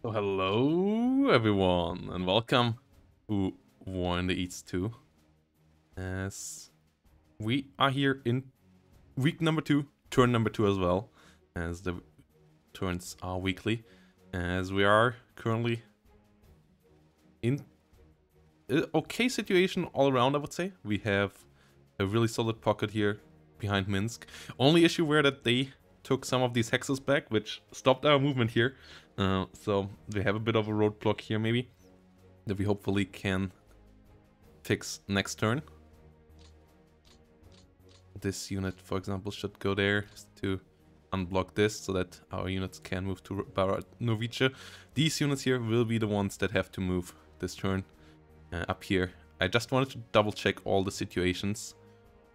So hello everyone and welcome to War in the East 2. As we are here in week number 2, turn number 2 as well, as the turns are weekly, as we are currently in an okay situation all around, I would say. We have a really solid pocket here behind Minsk. Only issue were that they took some of these hexes back, which stopped our movement here. So we have a bit of a roadblock here maybe that we hopefully can fix next turn. This unit, for example, should go there to unblock this so that our units can move to Novice. These units here will be the ones that have to move this turn up here. I just wanted to double check all the situations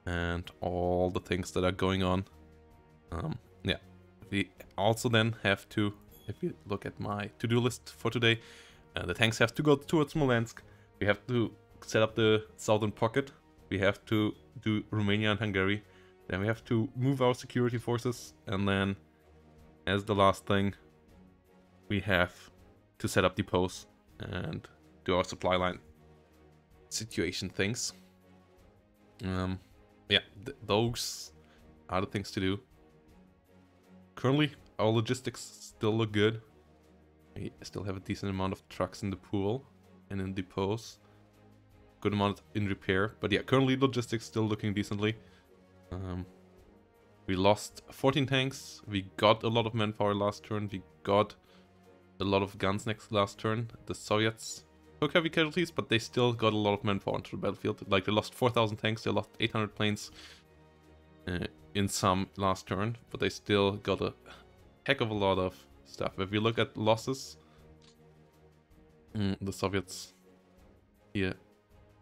and all the things that are going on. Yeah, we also then have to, if you look at my to-do list for today, the tanks have to go towards Smolensk. We have to set up the southern pocket. We have to do Romania and Hungary. Then we have to move our security forces. And then, as the last thing, we have to set up depots and do our supply line situation things. Yeah, those are the things to do. Currently, our logistics still look good. We still have a decent amount of trucks in the pool and in depots. Good amount in repair, but yeah, currently logistics still looking decently. We lost 14 tanks. We got a lot of manpower last turn. We got a lot of guns last turn. The Soviets took heavy casualties, but they still got a lot of manpower onto the battlefield. Like, they lost 4,000 tanks, they lost 800 planes in some last turn, but they still got a heck of a lot of stuff. If we look at losses, the Soviets here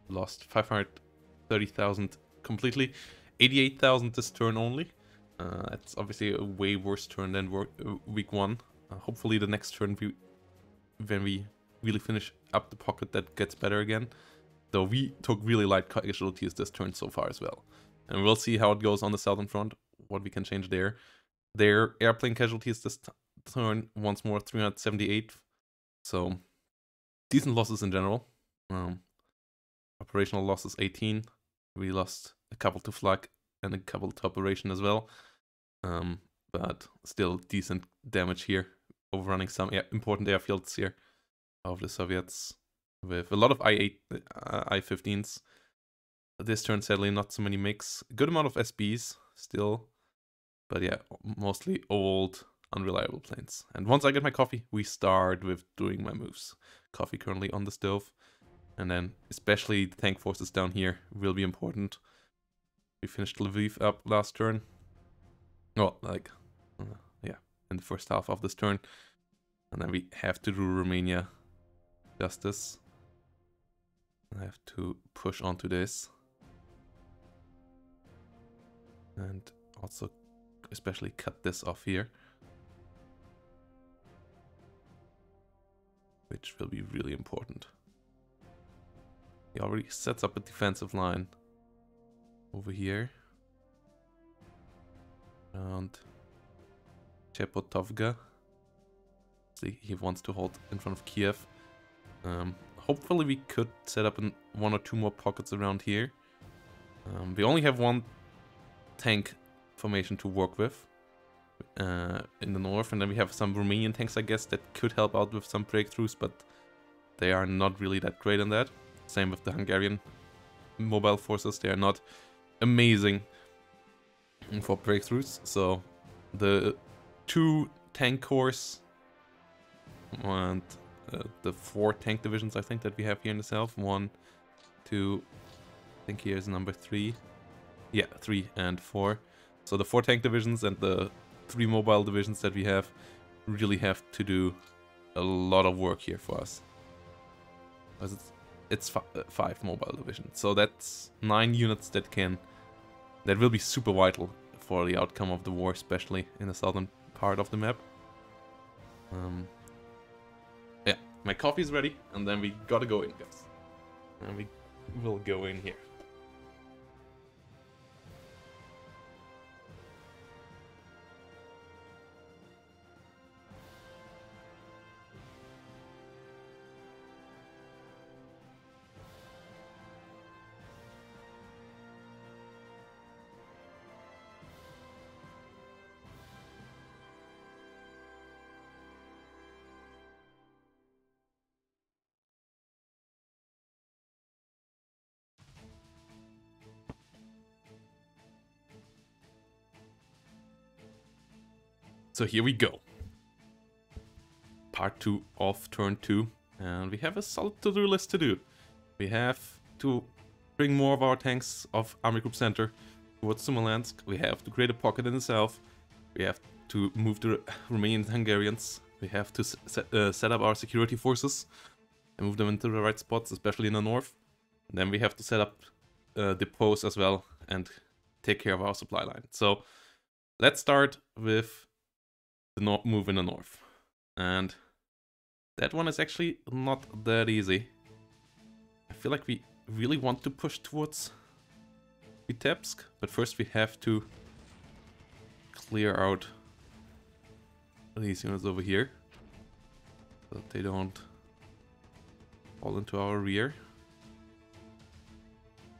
lost 530,000 completely, 88,000 this turn only. That's obviously a way worse turn than week 1. Hopefully the next turn, when we really finish up the pocket, that gets better again. Though we took really light casualties this turn so far as well. And we'll see how it goes on the southern front, what we can change there. Their airplane casualties this turn, once more, 378. So, decent losses in general. Operational losses 18. We lost a couple to flag and a couple to operation as well. But still decent damage here. Overrunning some important airfields here of the Soviets with a lot of I-15s. This turn, sadly, not so many MiGs. Good amount of SBs still. But yeah, mostly old, unreliable planes. And once I get my coffee, we start with doing my moves. Coffee currently on the stove. And then, especially the tank forces down here will be important. We finished Lvov up last turn. Well, like, yeah, in the first half of this turn. And then we have to do Romania justice. I have to push onto this. And also especially cut this off here. Which will be really important. He already sets up a defensive line over here. Around Chepotovka. See, he wants to hold in front of Kiev. Hopefully we could set up one or two more pockets around here. We only have one tank formation to work with in the north, and then we have some Romanian tanks, I guess, that could help out with some breakthroughs, but they are not really that great in that. Same with the Hungarian mobile forces, they are not amazing for breakthroughs. So the 2 tank corps and the 4 tank divisions, I think, that we have here in the south, 1, 2, I think here is number 3. Yeah, 3 and 4. So the 4 tank divisions and the 3 mobile divisions that we have really have to do a lot of work here for us. Because it's 5 mobile divisions. So that's 9 units that will be super vital for the outcome of the war, especially in the southern part of the map. Yeah, my coffee's ready, and then we gotta go in, guys. And we will go in here. So here we go. Part 2 of turn 2. And we have a solid to-do list to do. We have to bring more of our tanks of Army Group Center towards Smolensk. We have to create a pocket in the south. We have to move the Romanian Hungarians. We have to set up our security forces and move them into the right spots, especially in the north. And then we have to set up depots as well and take care of our supply line. So let's start with the move in the north. And that one is actually not that easy. I feel like we really want to push towards Vitebsk, but first we have to clear out these units over here so that they don't fall into our rear.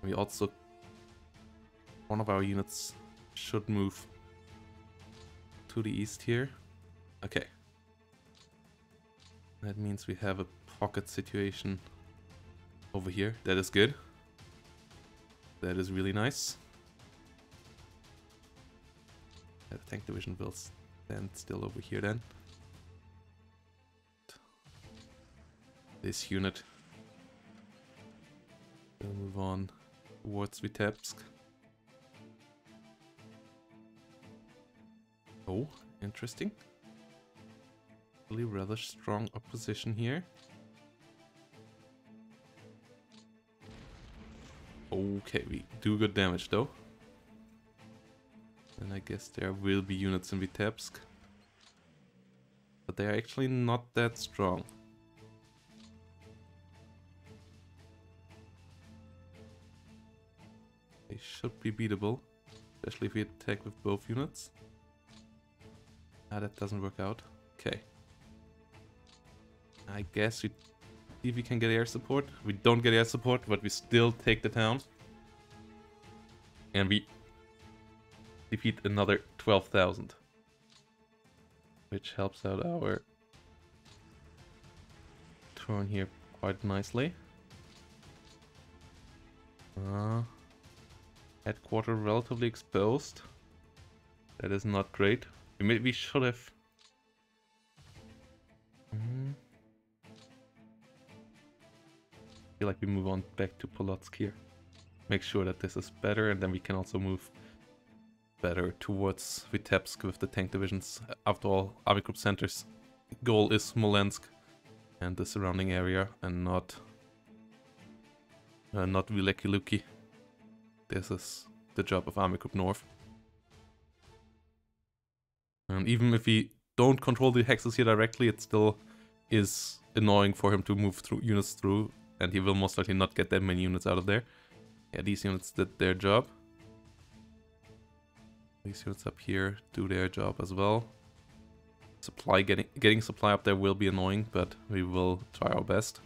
We also, one of our units should move to the east here. Okay. That means we have a pocket situation over here. That is good. That is really nice. The tank division will stand still over here then. This unit will move on towards Vitebsk. Oh, interesting. Really rather strong opposition here. Okay, we do good damage though. And I guess there will be units in Vitebsk. But they are actually not that strong. They should be beatable, especially if we attack with both units. Ah, that doesn't work out. Okay. I guess we see if we can get air support. We don't get air support, but we still take the town. And we defeat another 12,000. Which helps out our turn here quite nicely. Headquarter relatively exposed. That is not great. We should have... I feel like we move on back to Polotsk here. Make sure that this is better, and then we can also move better towards Vitebsk with the tank divisions. After all, Army Group Center's goal is Smolensk and the surrounding area, and not Veliky Luki. This is the job of Army Group North. And even if we don't control the hexes here directly, it still is annoying for him to move through units through, and he will most likely not get that many units out of there. Yeah, these units did their job. These units up here do their job as well. Getting supply up there will be annoying, but we will try our best.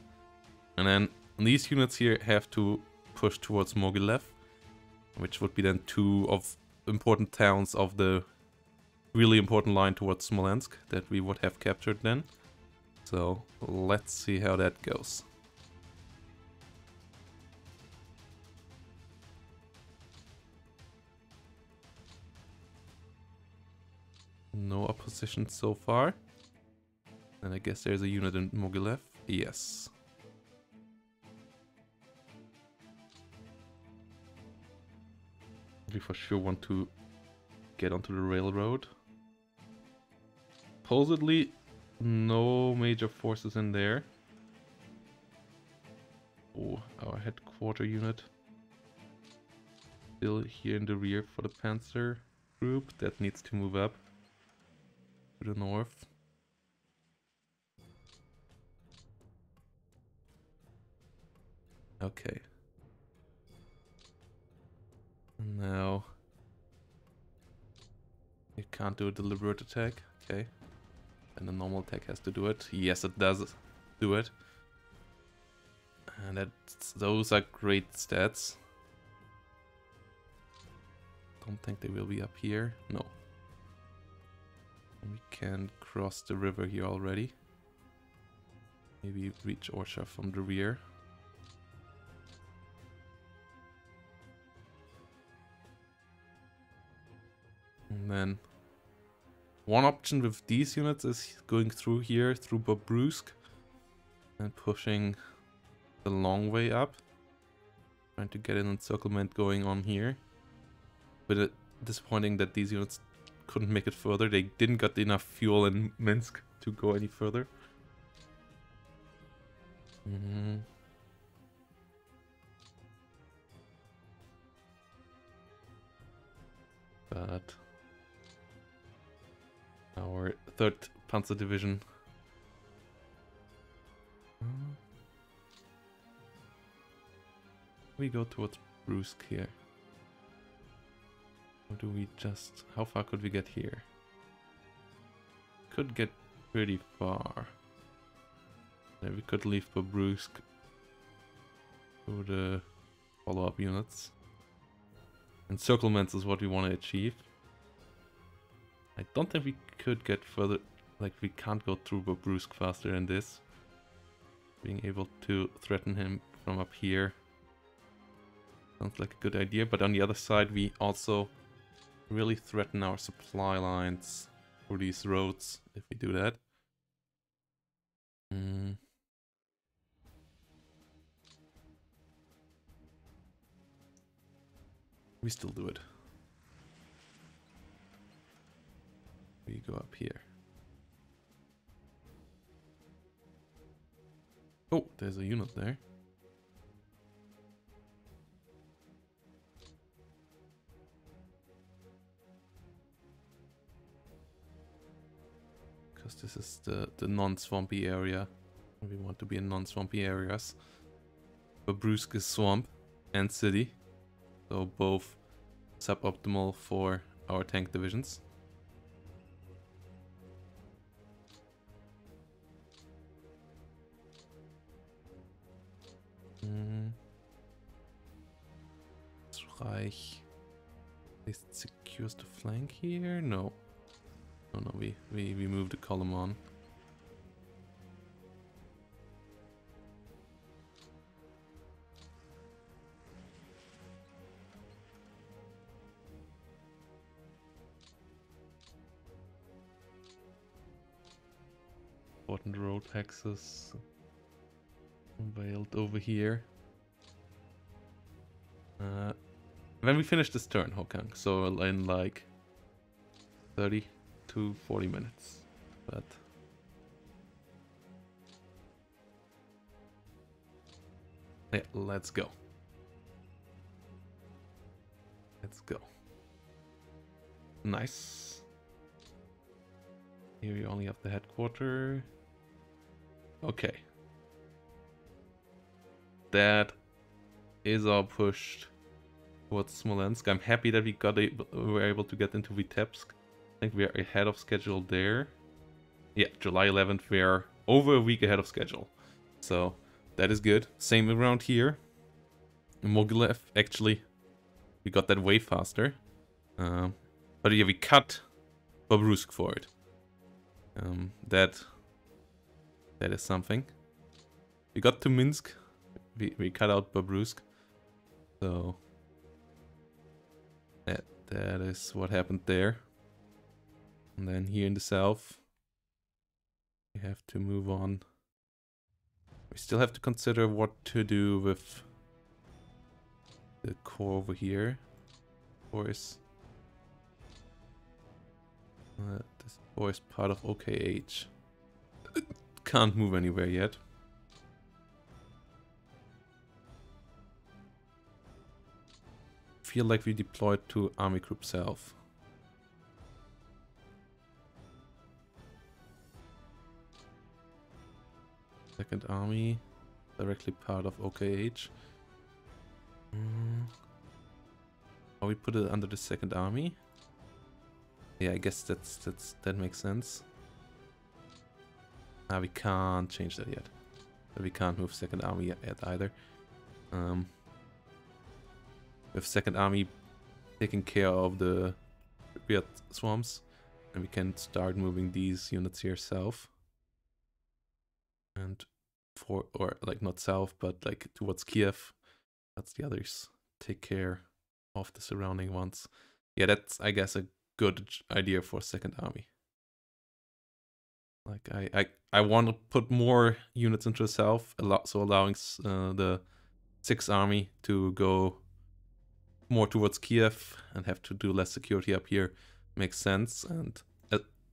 And then these units here have to push towards Mogilev, which would be then two of important towns of the really important line towards Smolensk that we would have captured then. So let's see how that goes. No opposition so far. And I guess there's a unit in Mogilev. Yes. We for sure want to get onto the railroad. Supposedly, no major forces in there. Oh, our headquarter unit. Still here in the rear for the Panzer group. That needs to move up to the north. Okay. Now you can't do a deliberate attack. Okay. And the normal attack has to do it. Yes, it does do it. And those are great stats. Don't think they will be up here. No. We can cross the river here already. Maybe reach Orsha from the rear. And then One option with these units is going through here, through Bobruisk, and pushing the long way up. Trying to get an encirclement going on here. But disappointing that these units couldn't make it further. They didn't got enough fuel in Minsk to go any further. But our 3rd Panzer Division we go towards Brusque here. Or do we just... How far could we get here? Could get pretty far. Then we could leave Bobruisk to the follow-up units. Encirclements is what we want to achieve. I don't think we could get further... Like, we can't go through Bobruisk faster than this. Being able to threaten him from up here sounds like a good idea, but on the other side we also really threaten our supply lines for these roads if we do that. We still do it. We go up here. Oh, there's a unit there. Because this is the non-swampy area. We want to be in non-swampy areas. Bobruisk is swamp and city. So both suboptimal for our tank divisions. Reich it secures the flank here? No. No, we moved the column on. Important road access unveiled over here. When we finish this turn, Hokang, so in like 30 to 40 minutes. But yeah, let's go. Let's go. Nice. Here we only have the headquarters. Okay. That is our push towards Smolensk. I'm happy that we were able to get into Vitebsk. I think we are ahead of schedule there. Yeah, July 11th, we are over a week ahead of schedule. So that is good. Same around here. In Mogilev, actually, we got that way faster. But yeah, we cut Bobruisk for it. That is something. We got to Minsk. We cut out Bobruisk. So that is what happened there. And then here in the south, we have to move on. We still have to consider what to do with the core over here. Of course, this core is part of OKH. It can't move anywhere yet. Feel like we deployed to Army Group South. Second Army, directly part of OKH. Oh, we put it under the Second Army. Yeah, I guess that makes sense. We can't change that yet. We can't move Second Army yet either. With Second Army taking care of the Pripyat swamps, and we can start moving these units here south. And not south, but like towards Kiev. That's the others. Take care of the surrounding ones. Yeah, that's, I guess, a good idea for Second Army. Like I want to put more units into the south, so allowing the 6th Army to go more towards Kiev and have to do less security up here makes sense. And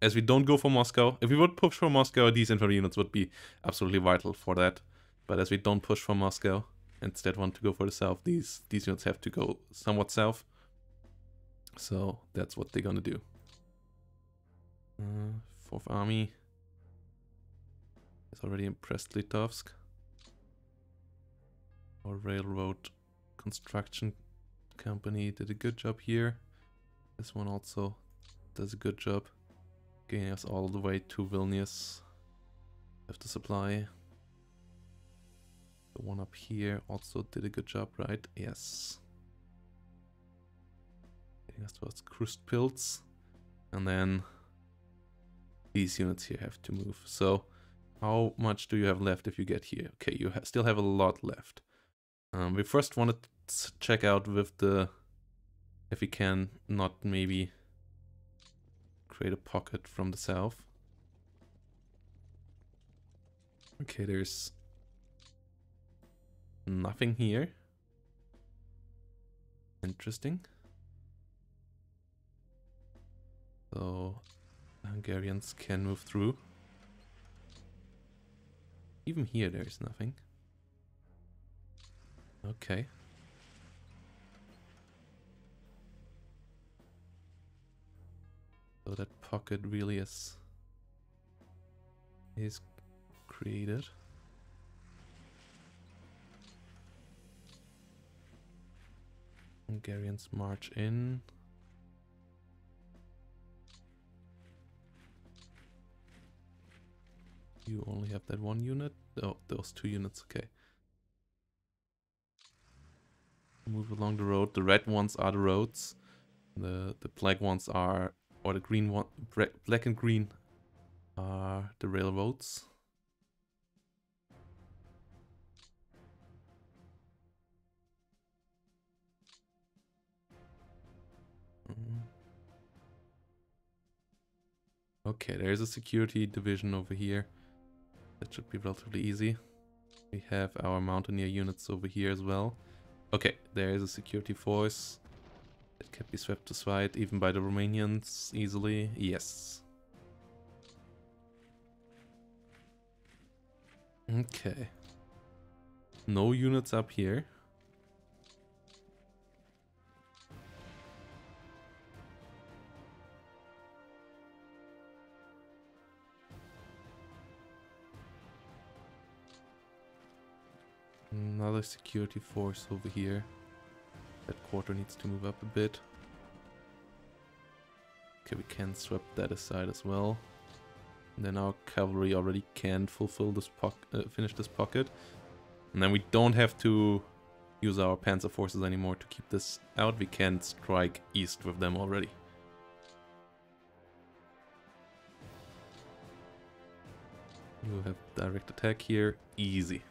as we don't go for Moscow, if we would push for Moscow, these infantry units would be absolutely vital for that. But as we don't push for Moscow, instead want to go for the south, these units have to go somewhat south. So that's what they're gonna do. 4th Army is already impressed Litovsk. Our railroad construction company did a good job here. This one also does a good job getting us all the way to Vilnius. Have the supply. The one up here also did a good job, right? Yes. Getting us towards Krustpilz. And then these units here have to move. So how much do you have left if you get here? Okay, you still have a lot left. We first wanted to check out with the, if we can not maybe create a pocket from the south. Okay, there's nothing here. Interesting. So the Hungarians can move through. Even here there's nothing. Okay. So that pocket really is created. Hungarians march in. You only have that one unit? Oh, those 2 units, okay. Move along the road. The red ones are the roads. The black ones are, or the green one, black and green are the railroads. Okay, there's a security division over here. That should be relatively easy. We have our mountaineer units over here as well. Okay, there is a security force. It can be swept aside even by the Romanians easily. Yes. Okay. No units up here. Another security force over here. That quarter needs to move up a bit. Okay, we can swap that aside as well. And then our cavalry already can fulfill this finish this pocket. And then we don't have to use our panzer forces anymore to keep this out. We can strike east with them already. We'll have direct attack here. Easy.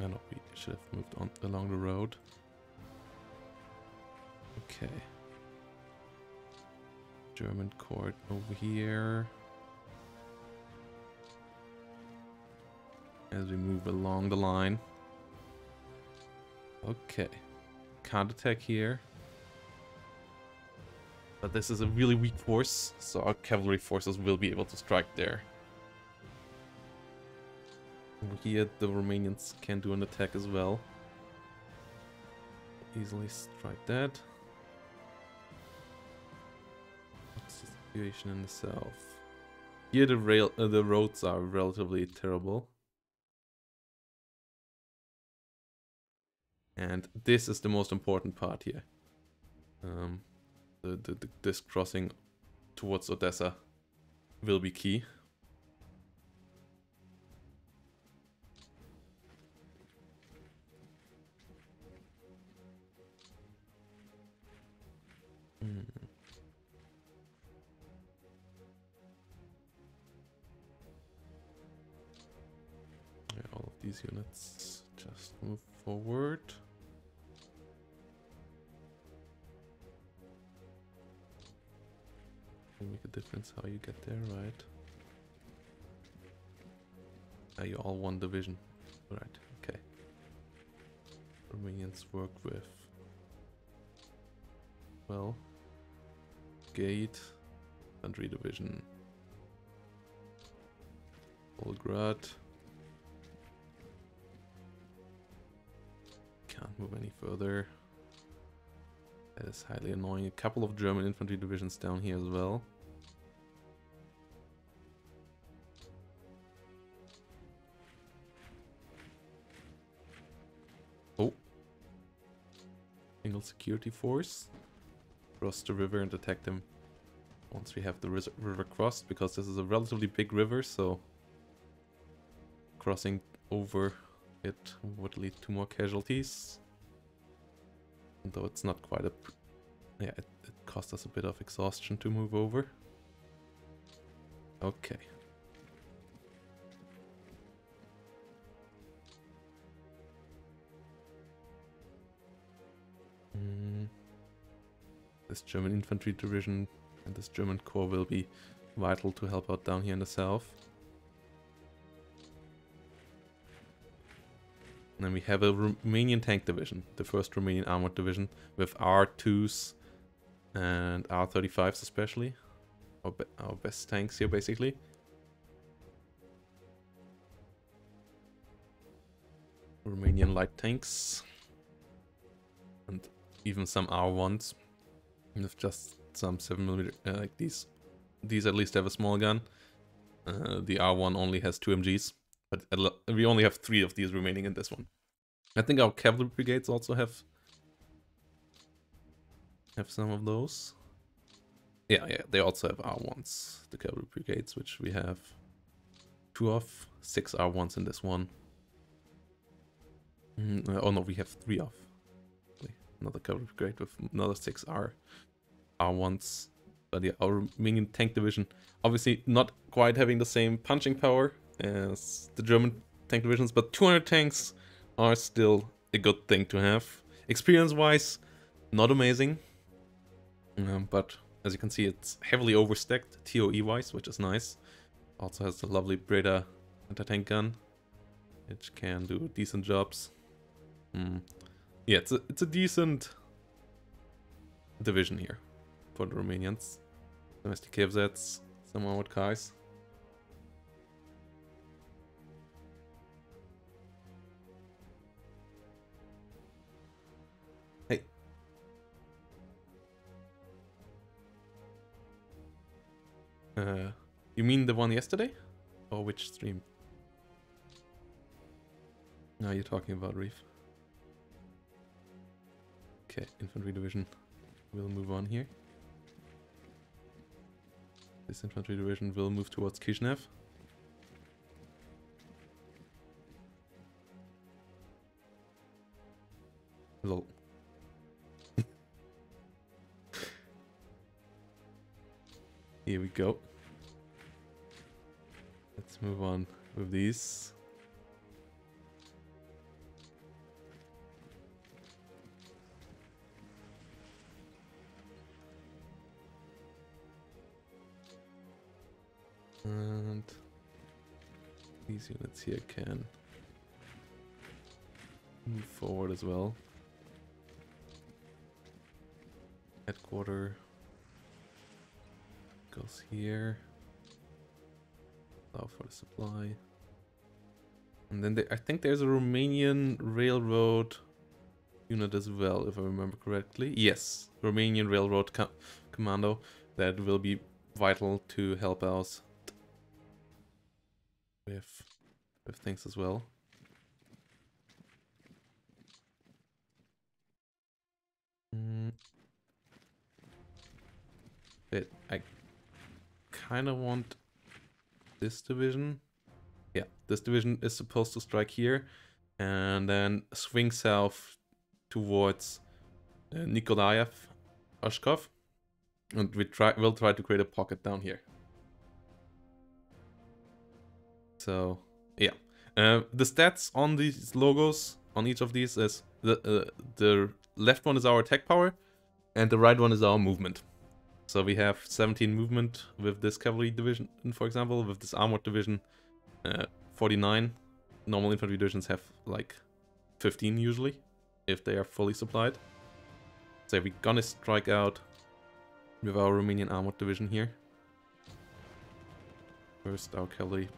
I know we should have moved on along the road. Okay. German court over here. As we move along the line. Okay. Can't attack here. But this is a really weak force, so our cavalry forces will be able to strike there. Over here, the Romanians can do an attack as well. Easily strike that. What's the situation in the south? Here the roads are relatively terrible. And this is the most important part here. This crossing towards Odessa will be key. Yeah, all of these units just move forward. Doesn't make a difference how you get there, right? Are you all one division? Right, okay. Romanians work with... Well... Gate... Infantry division... Volgrad... Can't move any further. That is highly annoying. A couple of German infantry divisions down here as well. Oh. Single security force. Cross the river and attack them once we have the river crossed, because this is a relatively big river, so crossing over it would lead to more casualties. Though it's not quite a... Yeah, it cost us a bit of exhaustion to move over. Okay. This German infantry division and this German corps will be vital to help out down here in the south. And then we have a Romanian tank division, the first Romanian armored division, with R2s and R35s especially. Our best tanks here, basically. Romanian light tanks. And even some R1s. With just some 7mm, like these. These at least have a small gun. The R1 only has 2 MGs. But we only have 3 of these remaining in this one. I think our cavalry brigades also have some of those. Yeah, they also have R1s, the cavalry brigades, which we have 2 of. 6 R1s in this one. Oh no, we have 3 of. Another cavalry brigade with another 6 R1s. But yeah, our Romanian tank division, obviously not quite having the same punching power as the German tank divisions, but 200 tanks are still a good thing to have. Experience-wise, not amazing. But as you can see, it's heavily overstacked TOE-wise, which is nice. Also has the lovely Breda anti-tank gun, which can do decent jobs. Yeah, it's a decent division here for the Romanians. Domestic KFZs, some armored cars. Hey. You mean the one yesterday? Or which stream? No, you're talking about Reef. Okay, infantry division will move on here. This infantry division will move towards Kishinev. Lol. Here we go. Let's move on with these. And these units here can move forward as well. Headquarter goes here. Allow for the supply. And then I think there's a Romanian railroad unit as well, if I remember correctly. Yes, Romanian railroad commando that will be vital to help us with things as well. But I kind of want this division. Yeah, this division is supposed to strike here and then swing south towards Nikolaev, Oshkov, and we'll try to create a pocket down here. So yeah, the stats on these logos on each of these is the left one is our attack power, and the right one is our movement. So we have 17 movement with this cavalry division, for example, with this armored division, 49. Normal infantry divisions have like 15 usually, if they are fully supplied. So we're gonna strike out with our Romanian armored division here. First, our cavalry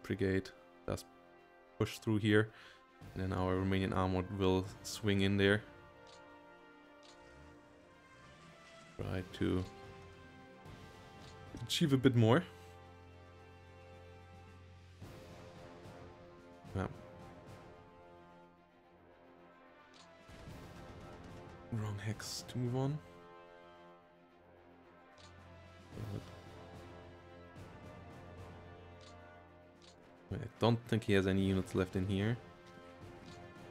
brigade does push through here, and then our Romanian armored will swing in there. Try to achieve a bit more. Wrong hex to move on. I don't think he has any units left in here.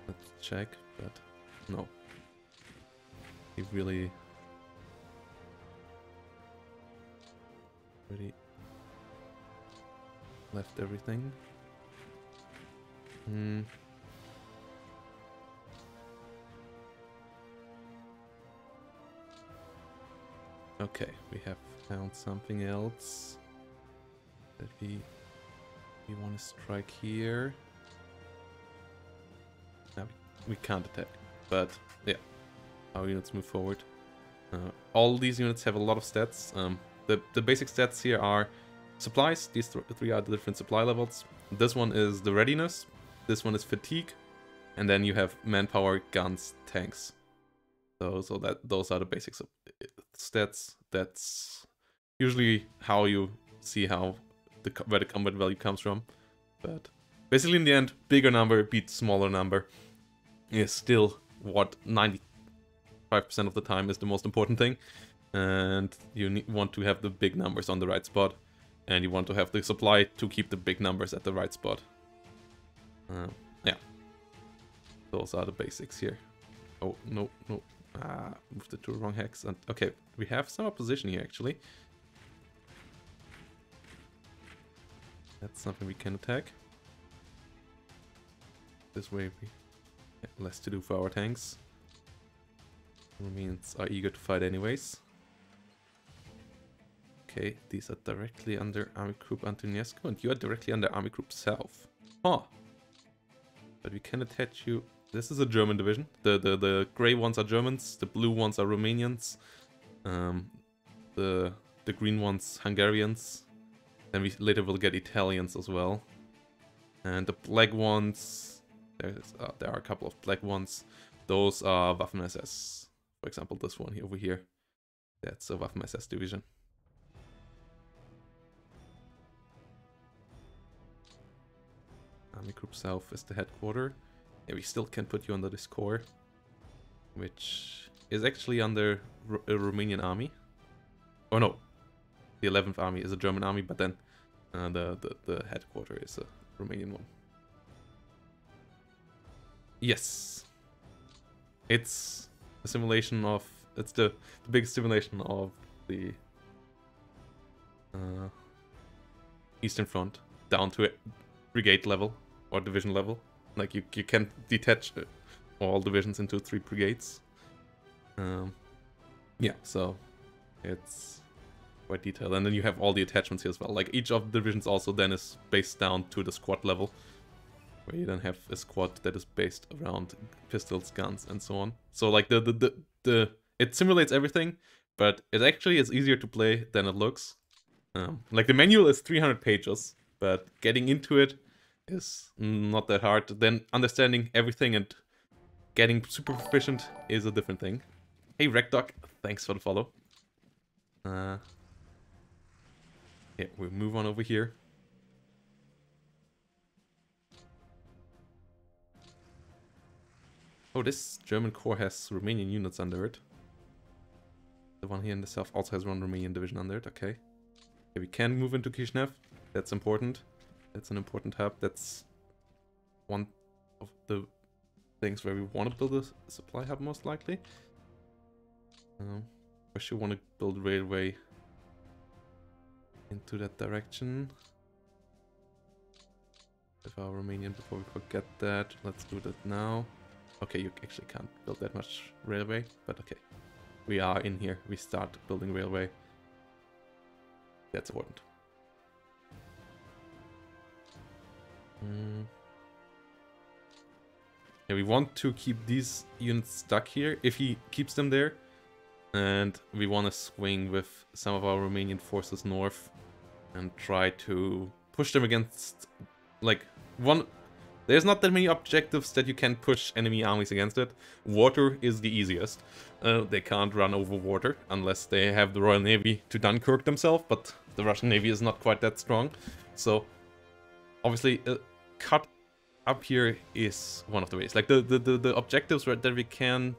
Let's check, but no. He really left everything. Okay, we have found something else that we want to strike here. No, we can't attack, but yeah, our units move forward. All these units have a lot of stats. The basic stats here are supplies. These three are the different supply levels. This one is the readiness. This one is fatigue, and then you have manpower, guns, tanks. So those are the basic stats. That's usually how you see where the combat value comes from. But basically, in the end, bigger number beats smaller number is still what 95% of the time is the most important thing. And you want to have the big numbers on the right spot, and you want to have the supply to keep the big numbers at the right spot. Yeah, those are the basics here. Oh no. Moved it to the wrong hex. And okay, we have some opposition here actually. That's something we can attack. This way we have less to do for our tanks. Romanians are eager to fight anyways. Okay, these are directly under Army Group Antonescu, and you are directly under Army Group South. Oh, but we can attach you. This is a German division. The gray ones are Germans, the blue ones are Romanians, the green ones Hungarians. Then we later will get Italians as well. And the black ones, there are a couple of black ones. Those are Waffen-SS. For example, this one over here. That's a Waffen-SS division. Army Group South is the headquarter. Yeah, we still can put you under this corps, which is actually under a Romanian army. Oh no, the 11th army is a German army, but then the headquarter is a Romanian one. Yes, it's a simulation of, it's the biggest simulation of the Eastern Front down to brigade level or division level. Like you can detach all divisions into 3 brigades. Yeah, so it's quite detailed. And then you have all the attachments here as well. Like each of the divisions also then is based down to the squad level, where you then have a squad that is based around pistols, guns, and so on. So like it simulates everything, but it actually is easier to play than it looks. Like the manual is 300 pages, but getting into it is not that hard. Then understanding everything and getting super proficient is a different thing. Hey Rekdog, thanks for the follow. Yeah, we'll move on over here. Oh, this German corps has Romanian units under it. The one here in the south also has one Romanian division under it, okay. Okay, we can move into Kishinev. That's important. That's an important hub. That's one of the things where we want to build a supply hub, most likely. I should want to build railway into that direction. With our Romanian, before we forget that, let's do that now. Okay, you actually can't build that much railway, but okay. We are in here. We start building railway. That's important. Yeah, we want to keep these units stuck here, if he keeps them there. And we want to swing with some of our Romanian forces north and try to push them against, like, there's not that many objectives that you can push enemy armies against it. Water is the easiest. They can't run over water unless they have the Royal Navy to Dunkirk themselves, but the Russian Navy is not quite that strong. So, obviously, cut up here is one of the ways. Like, the objectives that we can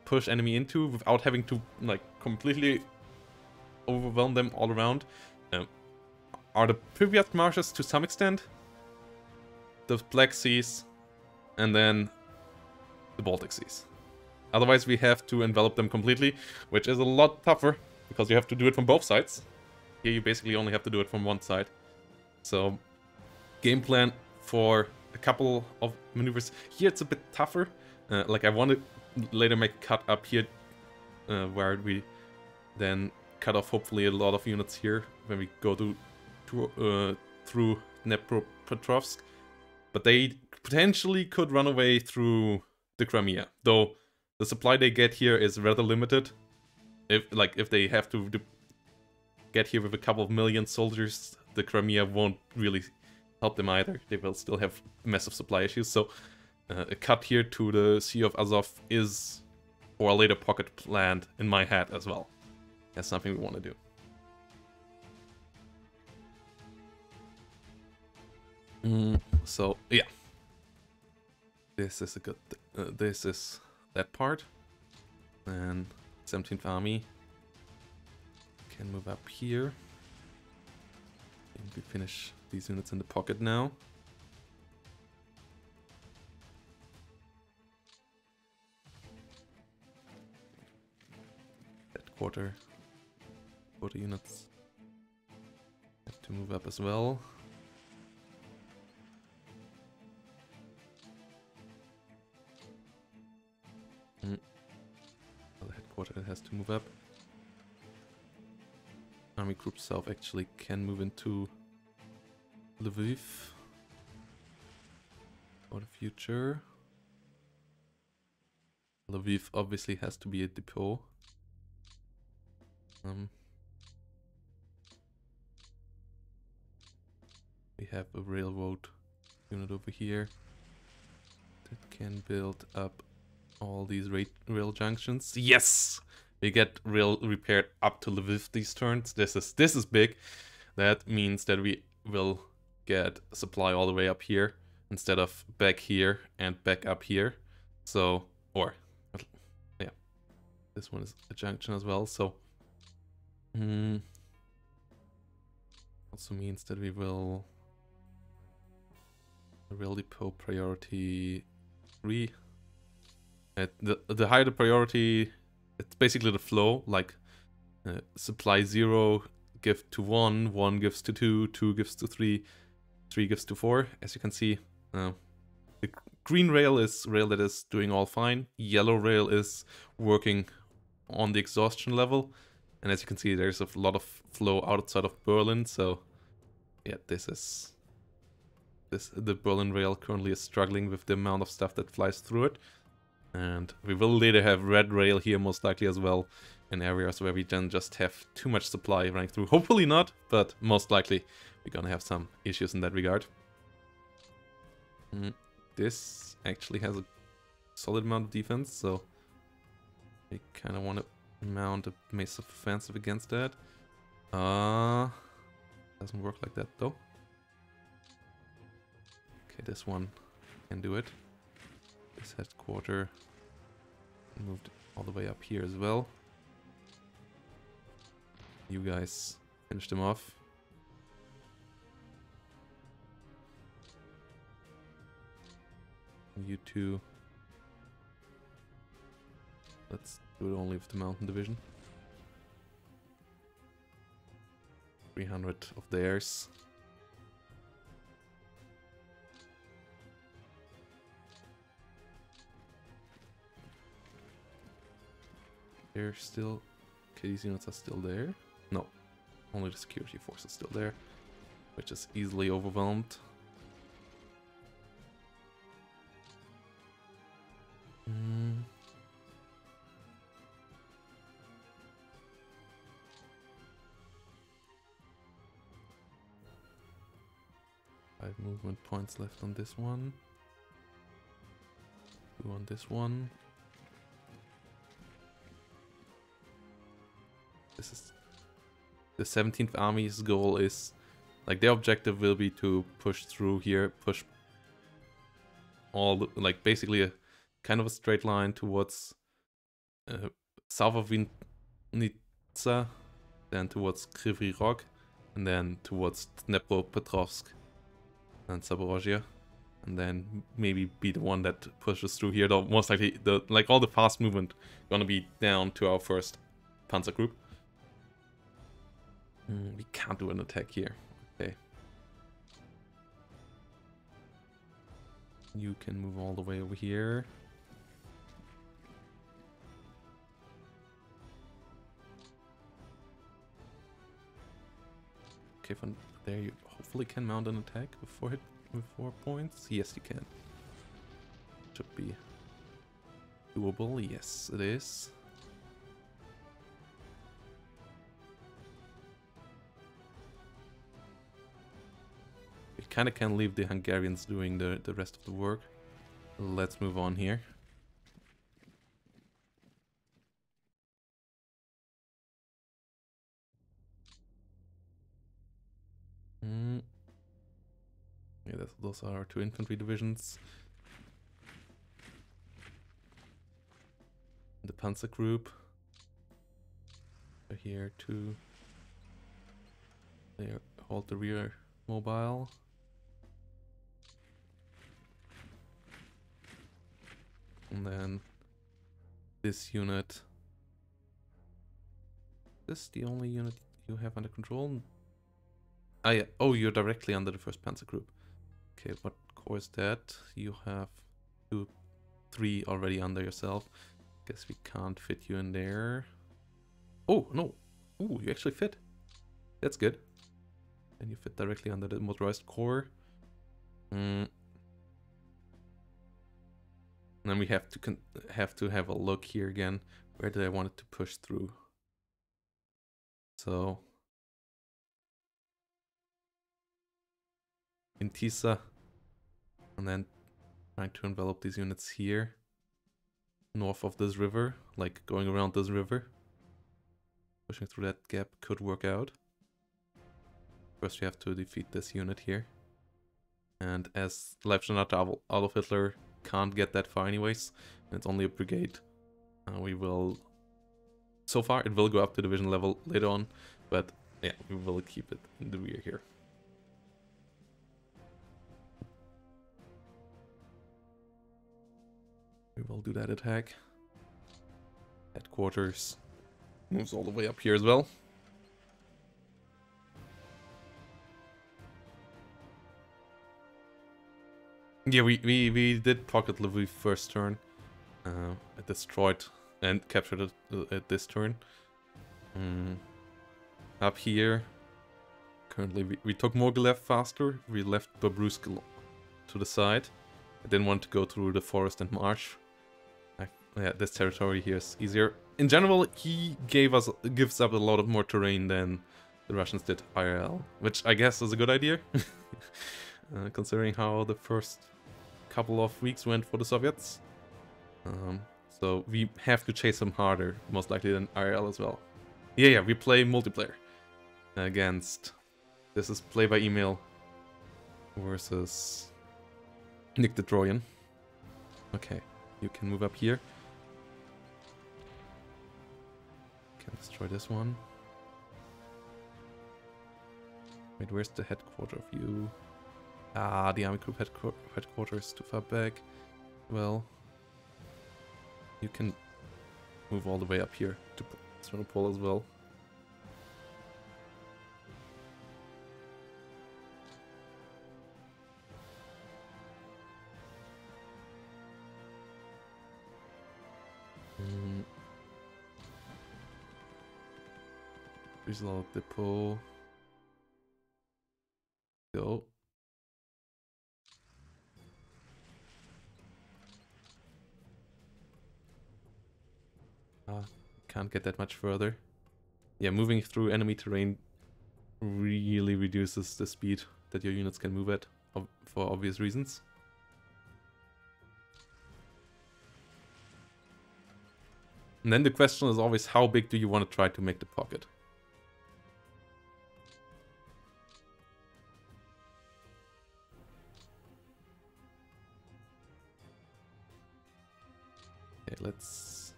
push enemy into without having to, like, completely overwhelm them all around are the Pripyat marshes to some extent, the Black Seas, and then the Baltic Seas. Otherwise we have to envelop them completely, which is a lot tougher, because you have to do it from both sides. Here you basically only have to do it from one side. So, game plan for a couple of maneuvers. Here it's a bit tougher. Like I want to later make a cut up here, where we then cut off hopefully a lot of units here when we go through Dnepropetrovsk. But they potentially could run away through the Crimea, though the supply they get here is rather limited. If they have to get here with a couple of million soldiers, the Crimea won't really help them either. They will still have massive supply issues. So a cut here to the Sea of Azov is for a later pocket planned in my head as well. That's something we want to do. So yeah, this is a good. This is that part, and 17th Army can move up here. And we finish these units in the pocket now. That quarter units have to move up as well. The headquarters has to move up. Army Group South actually can move into Lvov for the future. Lvov obviously has to be a depot. We have a railroad unit over here that can build up all these rail junctions. Yes! We get rail repaired up to Lviv these turns. This is big. That means that we will get supply all the way up here instead of back here and back up here. So, yeah, this one is a junction as well. So, also means that we will rail depot priority 3. The higher the priority, it's basically the flow, like supply 0 give to 1, 1 gives to 2, 2 gives to 3, 3 gives to 4. As you can see, the green rail is rail that is doing all fine. Yellow rail is working on the exhaustion level. And as you can see, there's a lot of flow outside of Berlin. So yeah, the Berlin rail currently is struggling with the amount of stuff that flies through it. And we will later have red rail here most likely as well, in areas where we then just have too much supply running through. Hopefully not, but most likely we're gonna have some issues in that regard. This actually has a solid amount of defense, so we kind of want to mount a massive offensive against that. Doesn't work like that though. Okay, this one can do it. This headquarter moved all the way up here as well. You guys finish them off. You two. Let's do it only with the mountain division. 300 of theirs. They're still... Okay, these units are still there. No. Only the security force is still there, which is easily overwhelmed. Five movement points left on this one. 2 on this one. This is the 17th Army's goal is, like, their objective will be to push through here, push all, like, basically a kind of a straight line towards south of Vinica, then towards Kryvyi Rog, and then towards Dnepropetrovsk and Zaporozhye, and then maybe be the one that pushes through here. Though most likely, all the fast movement gonna be down to our first panzer group. We can't do an attack here. Okay. You can move all the way over here. Okay, from there you hopefully can mount an attack before hit with 4 points. Yes, you can. Should be doable. Yes, it is. We kind of can leave the Hungarians doing the rest of the work. Let's move on here. Yeah, those are our 2 infantry divisions. The Panzer group. They're here to hold the rear mobile. And then this unit. Is this the only unit you have under control? Ah, yeah. Oh, you're directly under the 1st Panzer Group. Okay, what corps is that? You have 2, 3 already under yourself. Guess we can't fit you in there. Oh, no. Oh, you actually fit. That's good. And you fit directly under the motorized corps. And then we have to have a look here again. Where did I want it to push through? So in Tisa, and then trying to envelop these units here, north of this river, like going around this river. Pushing through that gap could work out. First we have to defeat this unit here. And as Leutnant Adolf Hitler can't get that far anyways, and it's only a brigade, we will... So far it will go up to division level later on, but yeah, we will keep it in the rear here. We will do that attack. Headquarters moves all the way up here as well. Yeah, we did pocket Lvov first turn. It destroyed and captured it at this turn. Up here, currently we took Mogilev faster. We left Babrusk to the side. I didn't want to go through the forest and march. Yeah, this territory here is easier. In general, he gives up a lot of more terrain than the Russians did IRL, which I guess is a good idea, considering how the first couple of weeks went for the Soviets. So we have to chase him harder, most likely than IRL as well. Yeah, we play multiplayer against... This is play by email versus Nick the Trojan. Okay, you can move up here. Can destroy this one. Wait, where's the headquarters of you? Ah, the army group headquarters too far back. Well, you can move all the way up here to Svernopol as well. Result depot. Go. Can't get that much further. Yeah, moving through enemy terrain really reduces the speed that your units can move at, for obvious reasons. And then the question is always, how big do you want to try to make the pocket? Okay, let's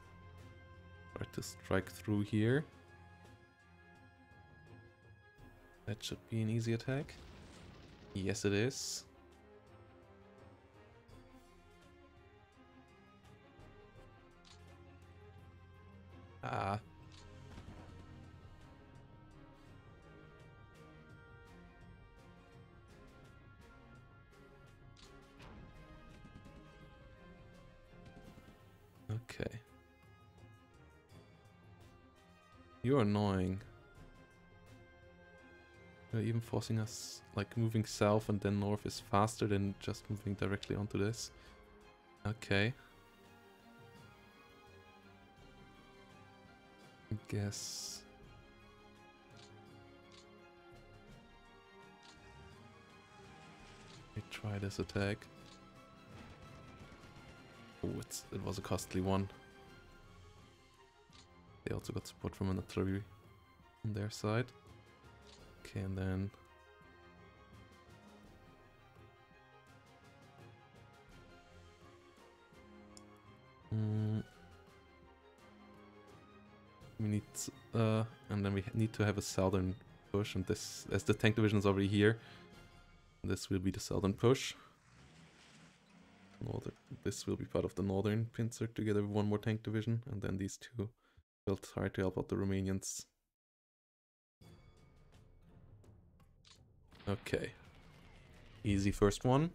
try to strike through here. That should be an easy attack. Yes, it is. Ah. Okay. You're annoying. You're even forcing us, like, moving south and then north is faster than just moving directly onto this. Okay. I guess... we try this attack. Oh, it was a costly one. They also got support from an artillery on their side. Okay, and then... we need... and then we need to have a southern push, and this... as the tank division is already here, this will be the southern push. This will be part of the northern pincer together with one more tank division, and then these two will try to help out the Romanians. Okay. Easy first one.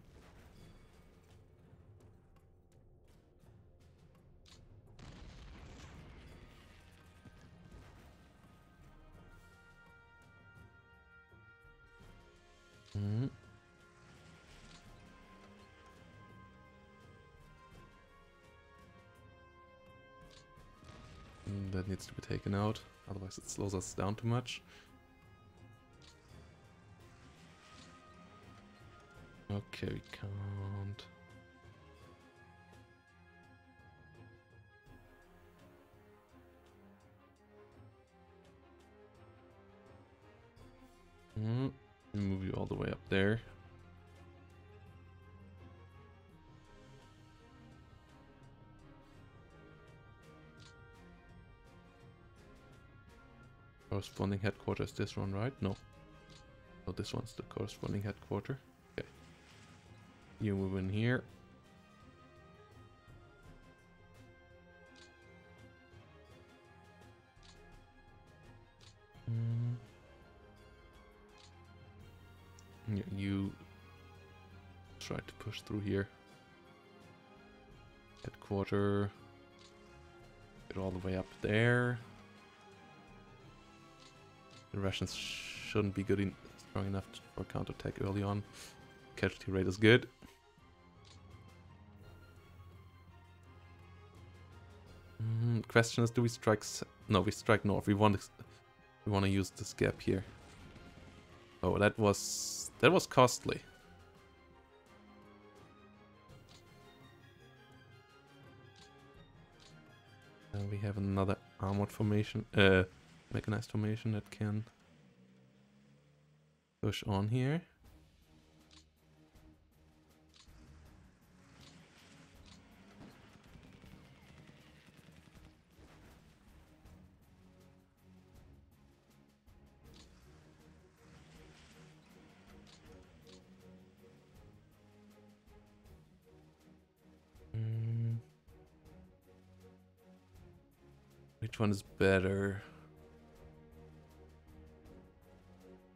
That needs to be taken out, otherwise it slows us down too much. Okay, we can't. Move you all the way up there. Corresponding headquarters, this one, right? No. No, this one's the corresponding headquarter. Okay. You move in here. Yeah, you try to push through here. Headquarter. Get all the way up there. The Russians shouldn't be strong enough for counterattack early on. Casualty rate is good. Question is, do we strike? No, we strike north. We want to use this gap here. Oh, that was costly. And we have another armored formation, mechanized formation that can push on here. Which one is better?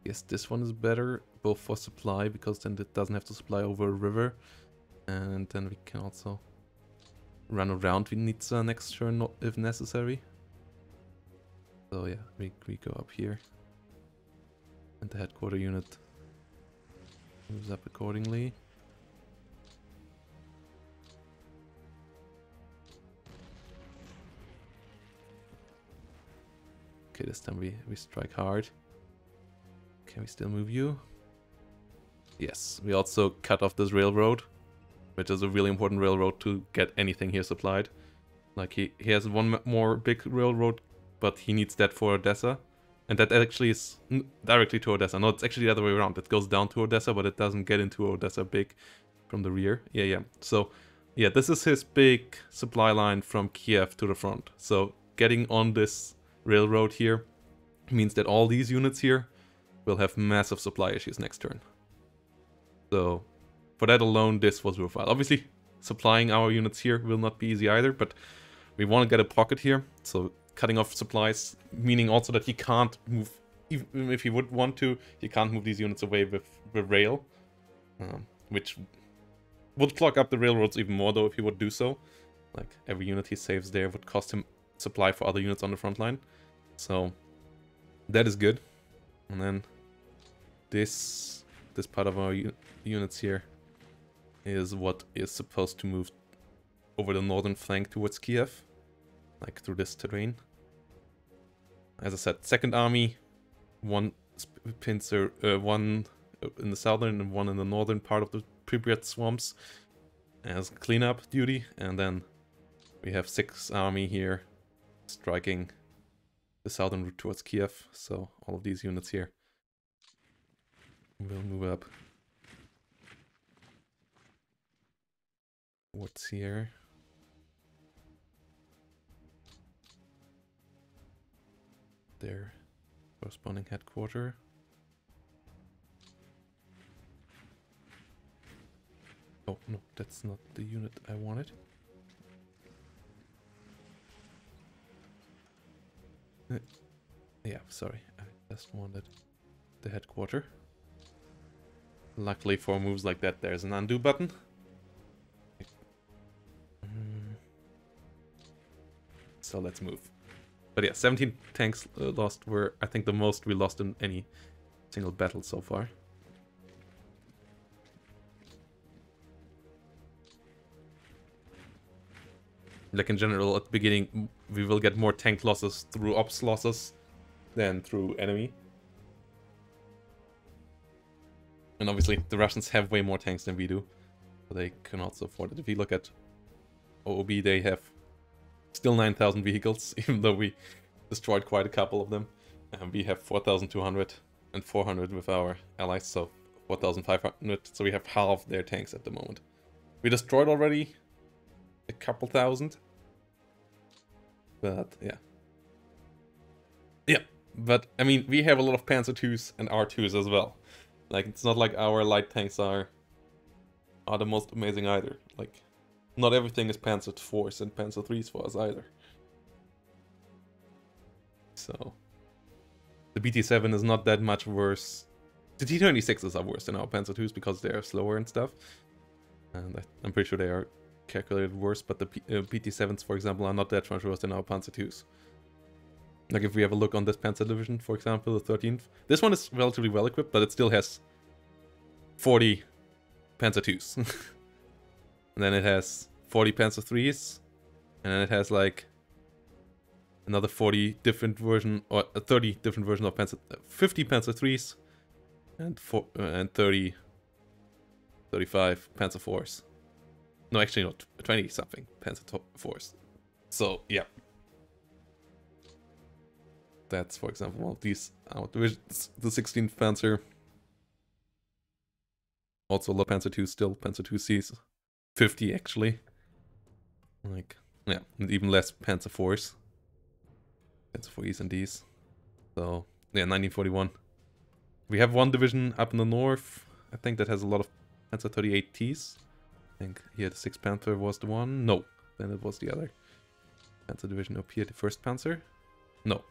Yes, this one is better, both for supply, because then it doesn't have to supply over a river. And then we can also run around Vinica next turn if necessary. So yeah, we go up here. And the headquarter unit moves up accordingly. Okay, this time we strike hard. Can we still move you? Yes, we also cut off this railroad, which is a really important railroad to get anything here supplied. Like he has one more big railroad, but he needs that for Odessa. And that actually is directly to Odessa. No, it's actually the other way around. It goes down to Odessa, but it doesn't get into Odessa big from the rear. Yeah. So, yeah, this is his big supply line from Kiev to the front. So, getting on this railroad here means that all these units here will have massive supply issues next turn. So, for that alone, this was worthwhile. Obviously, supplying our units here will not be easy either, but we want to get a pocket here. So, cutting off supplies, meaning also that he can't move, even if he would want to, he can't move these units away with rail, which would clog up the railroads even more though if he would do so. Like every unit he saves there would cost him supply for other units on the front line. So that is good. And then this part of our units here is what is supposed to move over the northern flank towards Kiev, like through this terrain. As I said, second army, one pincer, one in the southern and one in the northern part of the Pripyat swamps as cleanup duty, and then we have 6th army here striking the southern route towards Kiev. So all of these units here will move up towards here. Their corresponding headquarter. Oh no, that's not the unit I wanted. Yeah, sorry, I just wanted the headquarter. Luckily for moves like that, there's an undo button. So let's move. But yeah, 17 tanks lost were, I think, the most we lost in any single battle so far. Like in general, at the beginning, we will get more tank losses through ops losses than through enemy. And obviously, the Russians have way more tanks than we do, so they can also afford it. If you look at OOB, they have still 9,000 vehicles, even though we destroyed quite a couple of them. We have 4,200 and 400 with our allies, so 4,500. So we have half their tanks at the moment. We destroyed already a couple thousand. But yeah. Yeah, but I mean, we have a lot of Panzer IIs and R2s as well. Like, it's not like our light tanks are the most amazing either. Like, not everything is Panzer IVs and Panzer IIIs for us either. So, the BT-7 is not that much worse. The T-26s are worse than our Panzer IIs because they are slower and stuff. And I'm pretty sure they are calculated worse, but the BT-7s, for example, are not that much worse than our Panzer IIs. Like, if we have a look on this Panzer Division, for example, the 13th. This one is relatively well equipped, but it still has 40 Panzer IIs. And then it has 40 Panzer IIIs, and then it has like another 40 different version, or 30 different versions of Panzer, 50 Panzer IIIs, and 30, 35 Panzer IVs. No, actually not, 20 something Panzer IVs. So yeah, that's, for example, one of these out divisions. The 16th Panzer, also low Panzer II, still Panzer IICs. 50 actually. Like, yeah, and even less Panzer IVs. Panzer IVs and these. So, yeah, 1941. We have one division up in the north, I think, that has a lot of Panzer 38Ts. I think here the 6th Panther was the one. No, then it was the other Panzer division up here, the 1st Panzer. No.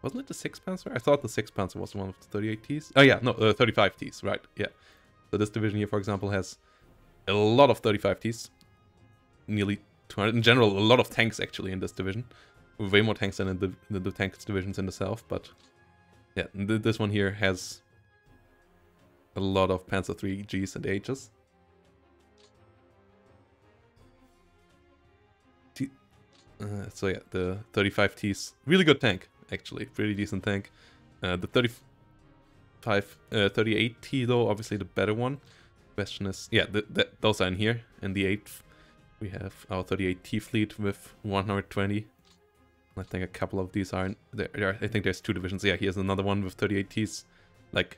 Wasn't it the 6th Panzer? I thought the 6th Panzer was the one with the 38Ts. Oh yeah, no, 35Ts, right, yeah. So this division here, for example, has a lot of 35Ts. Nearly 200. In general, a lot of tanks actually in this division. way more tanks than in the tanks divisions in the south, but yeah, this one here has a lot of Panzer III Gs and Hs. So yeah, the 35T's really good tank, actually, pretty decent tank. The 38T though, obviously the better one. Question is, yeah, those are in here. In the 8th, we have our 38T fleet with 120. I think a couple of these are in there. I think there's 2 divisions. Yeah, here's another one with 38Ts. Like,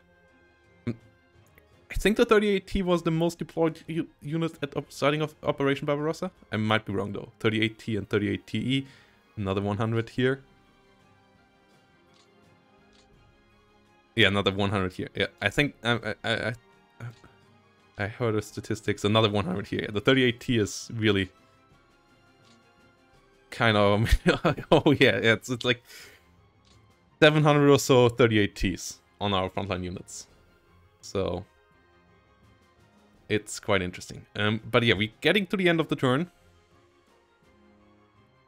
I think the 38T was the most deployed unit at starting of Operation Barbarossa. I might be wrong though. 38T and 38TE. Another 100 here. Yeah, another 100 here. Yeah, I think I heard the statistics. Another 100 here. Yeah, the 38T is really kind of. Oh yeah, it's like 700 or so 38Ts on our frontline units. So it's quite interesting. But yeah, we're getting to the end of the turn.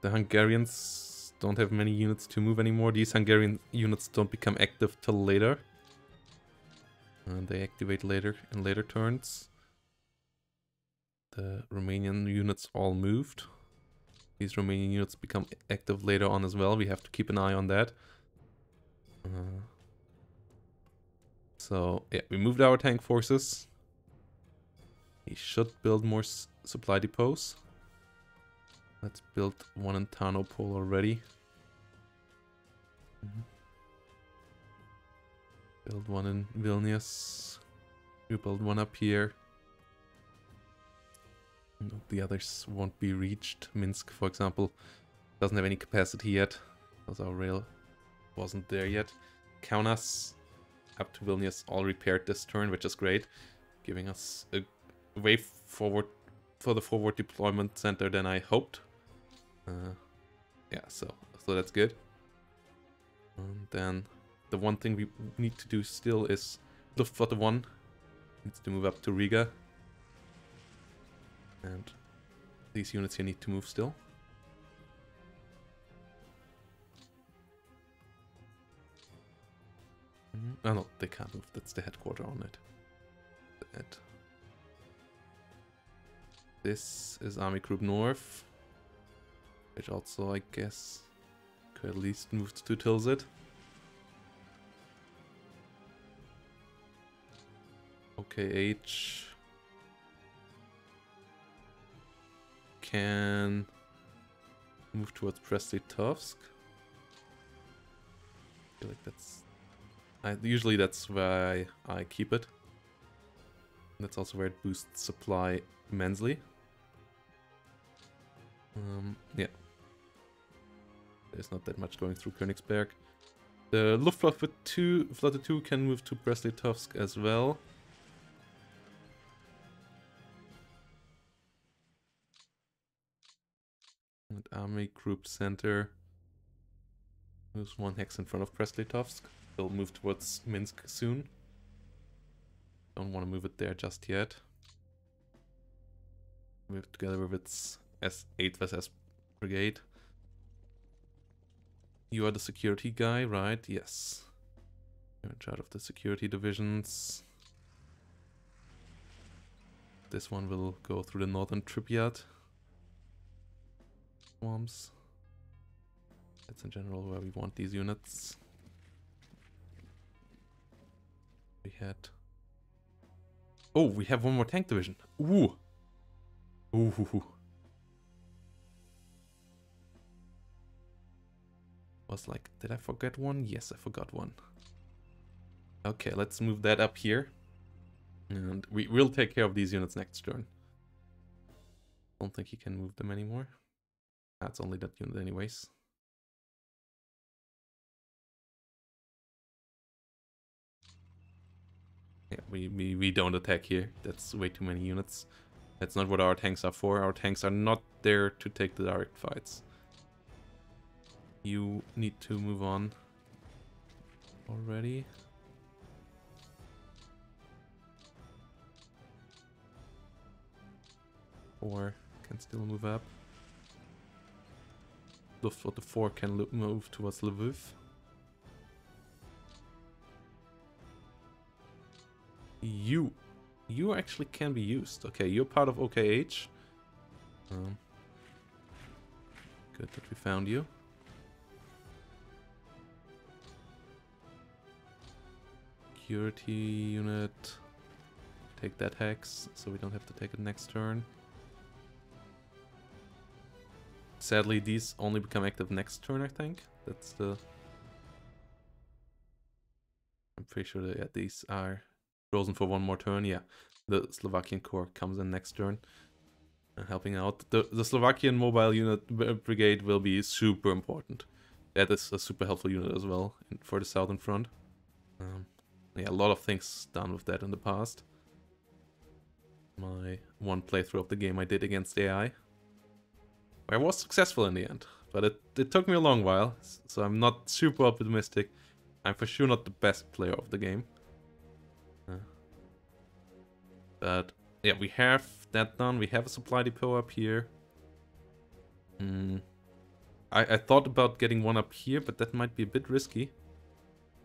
The Hungarians don't have many units to move anymore. These Hungarian units don't become active till later. And they activate later in later turns. The Romanian units all moved. These Romanian units become active later on as well. We have to keep an eye on that. So yeah, we moved our tank forces. We should build more supply depots. Let's build one in Tarnopol already. Build one in Vilnius. We build one up here. The others won't be reached. Minsk, for example, doesn't have any capacity yet, because our rail wasn't there yet. Kaunas up to Vilnius all repaired this turn, which is great, giving us a way forward for the forward deployment center than I hoped. Yeah, so that's good. And then the one thing we need to do still is Luftwaffe 1 needs to move up to Riga. And these units here need to move still. Oh no, they can't move. That's the headquarter on it. This is Army Group North, which also, I guess, could at least move to Tilsit. OKH can move towards Brest-Litovsk. I feel like that's... usually that's where I keep it. That's also where it boosts supply immensely. Yeah. There's not that much going through Königsberg. The Luftwaffe 2, Flotte 2 can move to Brest-Litovsk as well. And Army Group Center moves 1 hex in front of Brest-Litovsk. They'll move towards Minsk soon. Don't want to move it there just yet. Move together with its 8th SS Brigade. You are the security guy, right? Yes. You're in charge of the security divisions. This one will go through the northern Pripyat swarms. That's in general where we want these units. We had... Oh, we have one more tank division. Ooh. Ooh. Was like, did I forget one? Yes, I forgot one. Okay, let's move that up here. And we will take care of these units next turn. Don't think he can move them anymore. That's only that unit anyways. Yeah, we don't attack here. That's way too many units. That's not what our tanks are for. Our tanks are not there to take the direct fights. You need to move on already. Or can still move up. Luftflotte 4 can move towards Lvov. You actually can be used. Okay, you're part of OKH. Good that we found you. Security unit. Take that hex, so we don't have to take it next turn. Sadly, these only become active next turn, I think. That's the... I'm pretty sure that, yeah, these are frozen for one more turn. Yeah, the Slovakian Corps comes in next turn. Helping out. The Slovakian mobile unit brigade will be super important. That is a super helpful unit as well for the southern front. Yeah, a lot of things done with that in the past. My one playthrough of the game I did against AI. I was successful in the end, but it took me a long while, so I'm not super optimistic. I'm for sure not the best player of the game. But yeah, we have that done. We have a supply depot up here. I thought about getting one up here, but that might be a bit risky.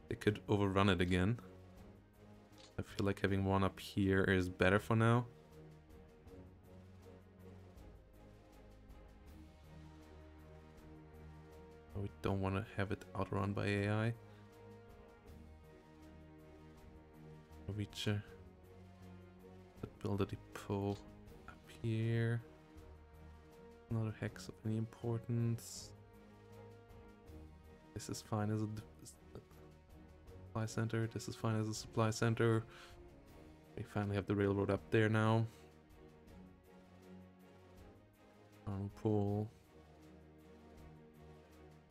They could overrun it again. I feel like having one up here is better for now. We don't want to have it outrun by AI. Reacher. Build a depot up here. Another hex of any importance. This is fine as a supply center. This is fine as a supply center. We finally have the railroad up there now. Pole.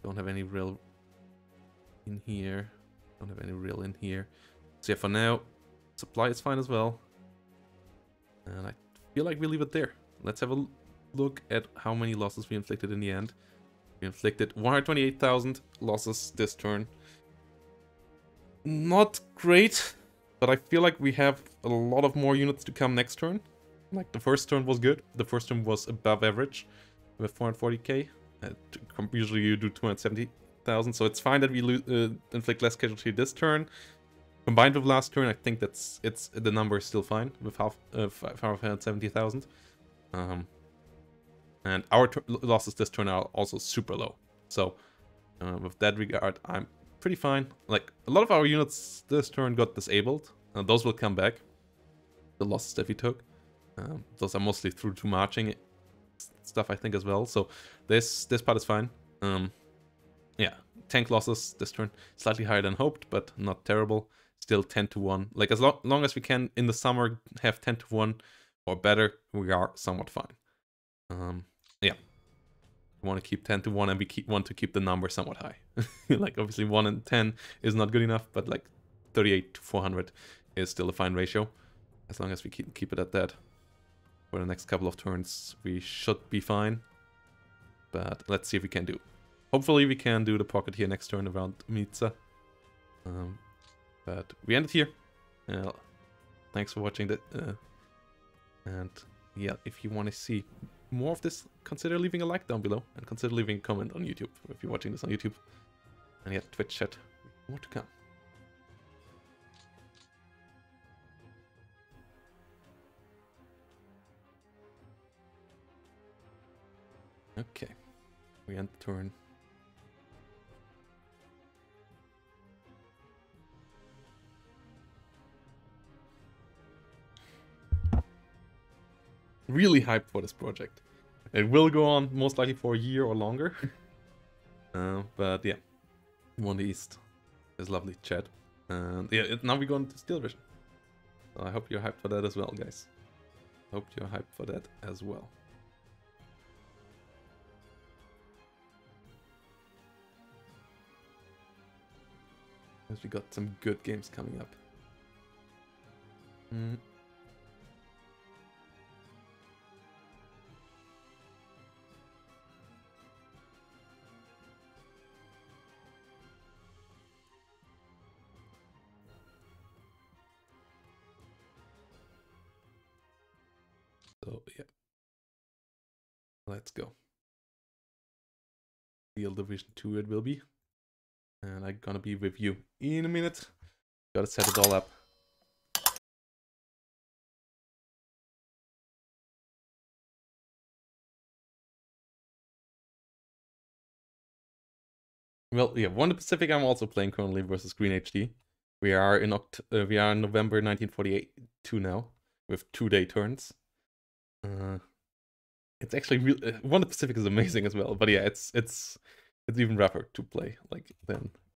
Don't have any rail in here. Don't have any rail in here. So yeah, for now, supply is fine as well. And I feel like we leave it there. Let's have a look at how many losses we inflicted in the end. We inflicted 128,000 losses this turn. Not great, but I feel like we have a lot of more units to come next turn. Like, the first turn was good. The first turn was above average with 440k. Usually you do 270,000, so it's fine that we inflict less casualty this turn. Combined with last turn, I think the number is still fine with 570,000. And our losses this turn are also super low. So with that regard, I'm pretty fine. Like, a lot of our units this turn got disabled. Those will come back. The losses that we took. Those are mostly through to marching stuff, I think, as well. So this part is fine. Yeah, tank losses this turn slightly higher than hoped, but not terrible. Still 10 to 1. Like, as long as we can in the summer have 10 to 1 or better, we are somewhat fine. Yeah. We want to keep 10 to 1 and we want to keep the number somewhat high. Like, obviously 1 and 10 is not good enough, but like 38 to 400 is still a fine ratio. As long as we keep it at that. For the next couple of turns, we should be fine. But let's see if we can do. Hopefully we can do the pocket here next turn around Mitsa. But we end it here. Thanks for watching that. And yeah, if you want to see more of this, consider leaving a like down below. And consider leaving a comment on YouTube if you're watching this on YouTube. And yeah, Twitch chat. More to come. Okay. We end the turn. Really hyped for this project. It will go on most likely for a year or longer. But yeah, One East is lovely chat. And yeah, now we go into Steel Vision. So I hope you're hyped for that as well, guys. Hope you're hyped for that as well. Because we got some good games coming up. So yeah, let's go. Steel Division 2 it will be. And I'm gonna be with you in a minute. Gotta set it all up. Well, yeah, Wonder Pacific I'm also playing currently versus Green HD. We are in November 1942 now, with 2-day turns. It's actually real. Wonder Pacific is amazing as well, but yeah, it's even rougher to play like than